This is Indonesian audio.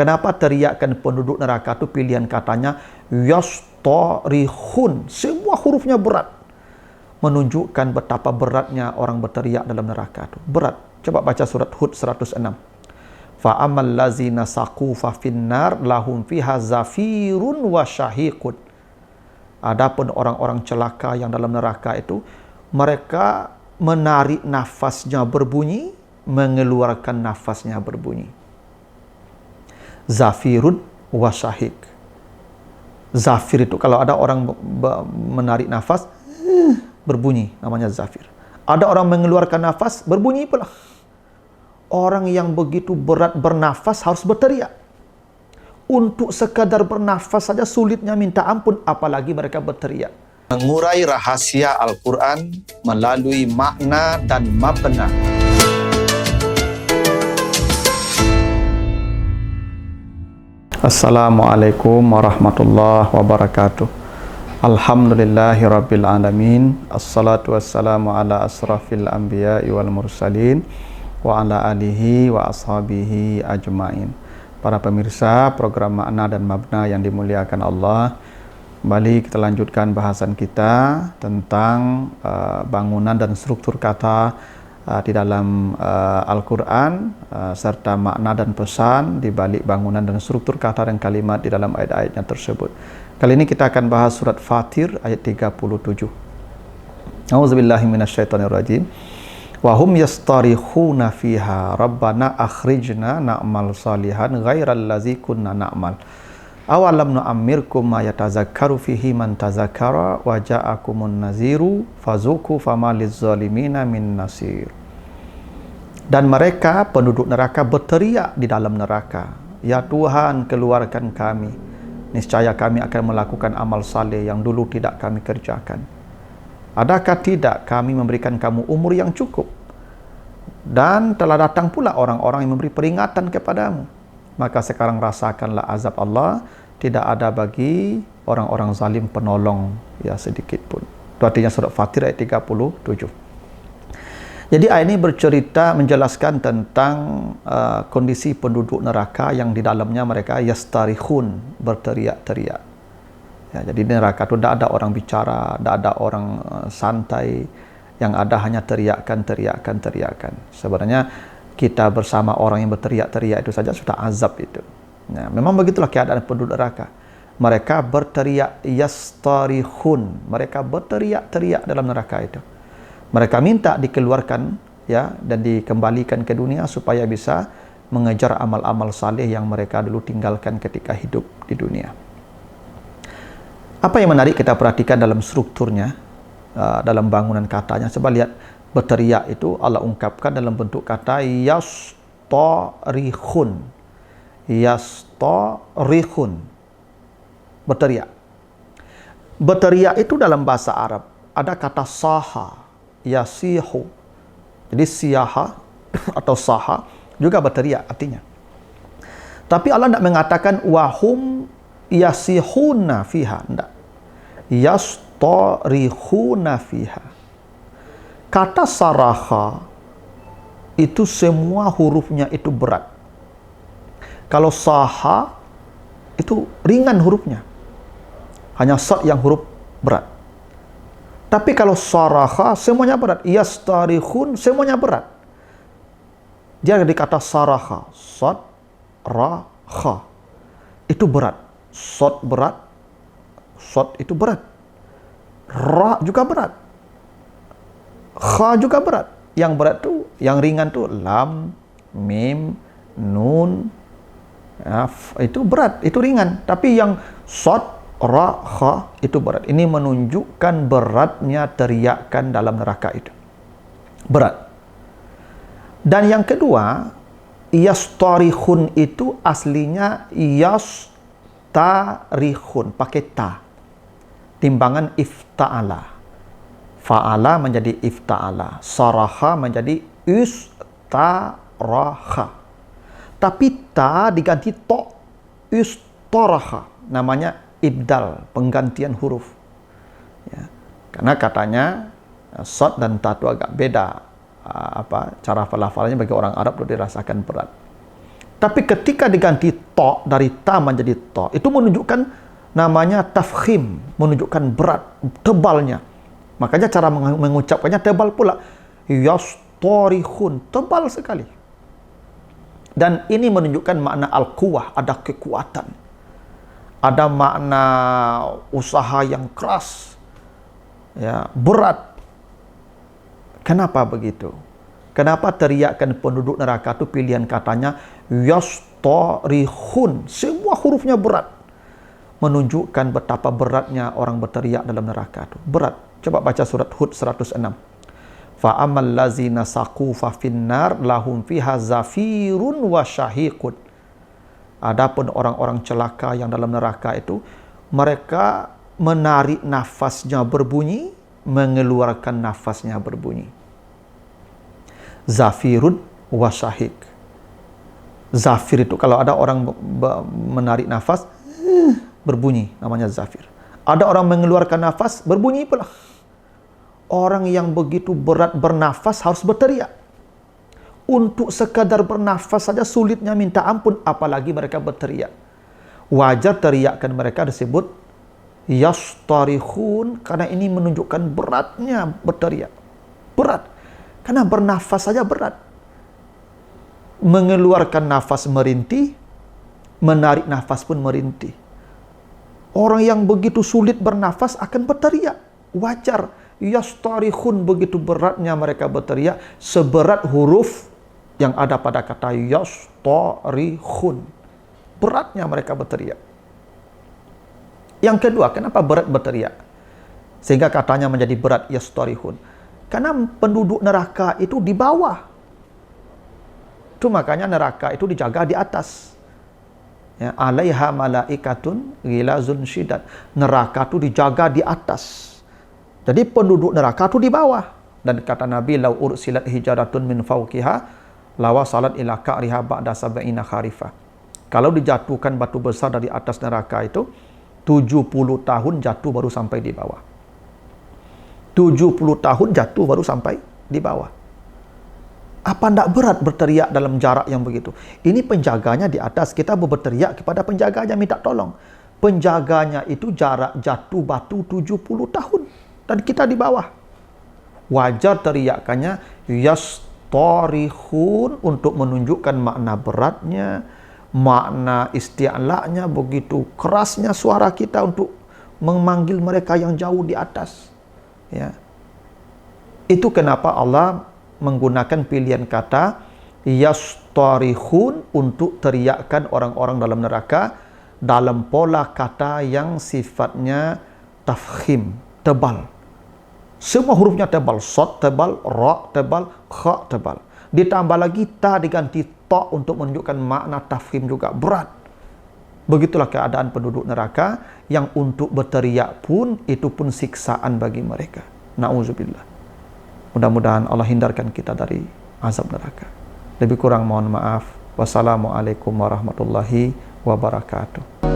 Kenapa teriakkan penduduk neraka itu pilihan katanya yastarihun. Semua hurufnya berat. Menunjukkan betapa beratnya orang berteriak dalam neraka itu. Berat. Coba baca surat Hud 106. Fa'amal lazina saqu fa finnar lahum fiha zafirun wa syahiqun. Adapun orang-orang celaka yang dalam neraka itu, mereka menarik nafasnya berbunyi, mengeluarkan nafasnya berbunyi. Zafirun wa syahiq. Zafir itu kalau ada orang menarik nafas berbunyi, namanya zafir. Ada orang mengeluarkan nafas berbunyi pula. Orang yang begitu berat bernafas harus berteriak. Untuk sekadar bernafas saja sulitnya minta ampun, apalagi mereka berteriak. Mengurai rahasia Al-Quran melalui makna dan mabna. Assalamualaikum warahmatullahi wabarakatuh. Alhamdulillahi rabbil alamin. Assalatu wassalamu ala asrafil anbiya'i wal mursalin wa ala alihi wa ashabihi ajma'in. Para pemirsa program makna dan mabna yang dimuliakan Allah, kembali kita lanjutkan bahasan kita tentang bangunan dan struktur kata di dalam Al-Quran, serta makna dan pesan di balik bangunan dan struktur kata dan kalimat di dalam ayat-ayatnya tersebut. Kali ini kita akan bahas surat Fatir ayat 37. A'udzubillahi minasyaitonirrajim. Wa hum yastarihuna fiha rabbana akhrijna na'mal salihan ghairal ladzi kunna na'mal. Awalam nu'ammirkum ma yatazakkaru fihi man tazakkara wa ja'akumun naziru fazuku famaliz zalimina min nasir. Dan mereka penduduk neraka berteriak di dalam neraka, ya Tuhan, keluarkan kami, niscaya kami akan melakukan amal saleh yang dulu tidak kami kerjakan. Adakah tidak kami memberikan kamu umur yang cukup? Dan telah datang pula orang-orang yang memberi peringatan kepadamu. Maka sekarang rasakanlah azab Allah. Tidak ada bagi orang-orang zalim penolong ya sedikit pun. Itu artinya surat Fatir ayat 37. Jadi ayat ini bercerita menjelaskan tentang kondisi penduduk neraka yang di dalamnya mereka yastarihun, berteriak-teriak. Ya, jadi di neraka itu tidak ada orang bicara, tidak ada orang santai, yang ada hanya teriakan. Sebenarnya kita bersama orang yang berteriak-teriak itu saja sudah azab itu. Nah, memang begitulah keadaan penduduk neraka. Mereka berteriak yastarihun, mereka berteriak-teriak dalam neraka itu. Mereka minta dikeluarkan ya dan dikembalikan ke dunia supaya bisa mengejar amal-amal saleh yang mereka dulu tinggalkan ketika hidup di dunia. Apa yang menarik kita perhatikan dalam strukturnya, dalam bangunan katanya. Coba lihat, berteriak itu Allah ungkapkan dalam bentuk kata yastarihun. Yastarihun, berteriak. Berteriak itu dalam bahasa Arab ada kata saha, yasihu. Jadi siyaha atau saha juga berteriak artinya. Tapi Allah tidak mengatakan wahum yasihuna fiha, tidak. Yastarihuna fiha. Kata saraha itu semua hurufnya itu berat. Kalau saha itu ringan hurufnya, hanya sad yang huruf berat. Tapi kalau saraha semuanya berat. Yastarihun semuanya berat. Dia ada kata saraha, sad, raha itu berat. Sad berat, sad itu berat. Ra juga berat. Kha juga berat. Yang berat tuh, yang ringan tuh lam, mim, nun. Ya, itu berat, itu ringan. Tapi yang sad, ra, kha itu berat. Ini menunjukkan beratnya teriakan dalam neraka itu. Berat. Dan yang kedua, yastarihun itu aslinya yastarihun, pakai ta. Timbangan ifta'ala. Fa'ala menjadi ifta'ala. Saraha menjadi istaraha. Tapi ta diganti to, istaraha, namanya ibdal, penggantian huruf. Ya, karena katanya sad dan ta itu agak beda, cara pelafalannya bagi orang Arab itu dirasakan berat. Tapi ketika diganti ta, dari ta menjadi ta, itu menunjukkan namanya tafkhim, menunjukkan berat, tebalnya. Makanya cara mengucapkannya tebal pula. Yastarihun, tebal sekali. Dan ini menunjukkan makna al-quwah, ada kekuatan. Ada makna usaha yang keras. Ya, berat. Kenapa begitu? Kenapa teriakan penduduk neraka itu pilihan katanya yastarihun, semua hurufnya berat, menunjukkan betapa beratnya orang berteriak dalam neraka itu. Berat. Coba baca surat Hud 106. Fa amal lazina saqu fa finnar lahum fiha zafirun wa syahiqun. Adapun orang-orang celaka yang dalam neraka itu, mereka menarik nafasnya berbunyi, mengeluarkan nafasnya berbunyi. Zafirun wa syahiq. Zafir itu kalau ada orang menarik nafas berbunyi, namanya zafir. Ada orang mengeluarkan nafas berbunyi pula. Orang yang begitu berat bernafas harus berteriak. Untuk sekadar bernafas saja sulitnya minta ampun, apalagi mereka berteriak. Wajar teriakan mereka disebut yastarihun, karena ini menunjukkan beratnya berteriak. Berat. Karena bernafas saja berat. Mengeluarkan nafas merintih, menarik nafas pun merintih. Orang yang begitu sulit bernafas akan berteriak. Wajar. Yastarihun, begitu beratnya mereka berteriak, seberat huruf yang ada pada kata yastarihun. Beratnya mereka berteriak. Yang kedua, kenapa berat berteriak? Sehingga katanya menjadi berat yastarihun. Karena penduduk neraka itu di bawah. Itu makanya neraka itu dijaga di atas. Ya, alaiha malaikatun ghilazun syidad. Neraka itu dijaga di atas. Jadi penduduk neraka itu di bawah. Dan kata Nabi, lau ursilat hijaratun min fawqiha lawa salat ila ka'riha ba'da sab'ina kharifah. Kalau dijatuhkan batu besar dari atas neraka itu, 70 tahun jatuh baru sampai di bawah. 70 tahun jatuh baru sampai di bawah. Apa tidak berat berteriak dalam jarak yang begitu? Ini penjaganya di atas, kita berteriak kepada penjaganya minta tolong. Penjaganya itu jarak jatuh batu 70 tahun. Dan kita di bawah. Wajar teriakannya yastarihun, untuk menunjukkan makna beratnya, makna isti'la'nya, begitu kerasnya suara kita untuk memanggil mereka yang jauh di atas. Ya. Itu kenapa Allah menggunakan pilihan kata yastarihun untuk teriakkan orang-orang dalam neraka dalam pola kata yang sifatnya tafkhim, tebal. Semua hurufnya tebal, sod tebal, ra tebal, kha tebal. Ditambah lagi ta diganti ta untuk menunjukkan makna tafkhim juga berat. Begitulah keadaan penduduk neraka yang untuk berteriak pun itu pun siksaan bagi mereka. Na'udzubillah. Mudah-mudahan Allah hindarkan kita dari azab neraka. Lebih kurang mohon maaf. Wassalamualaikum warahmatullahi wabarakatuh.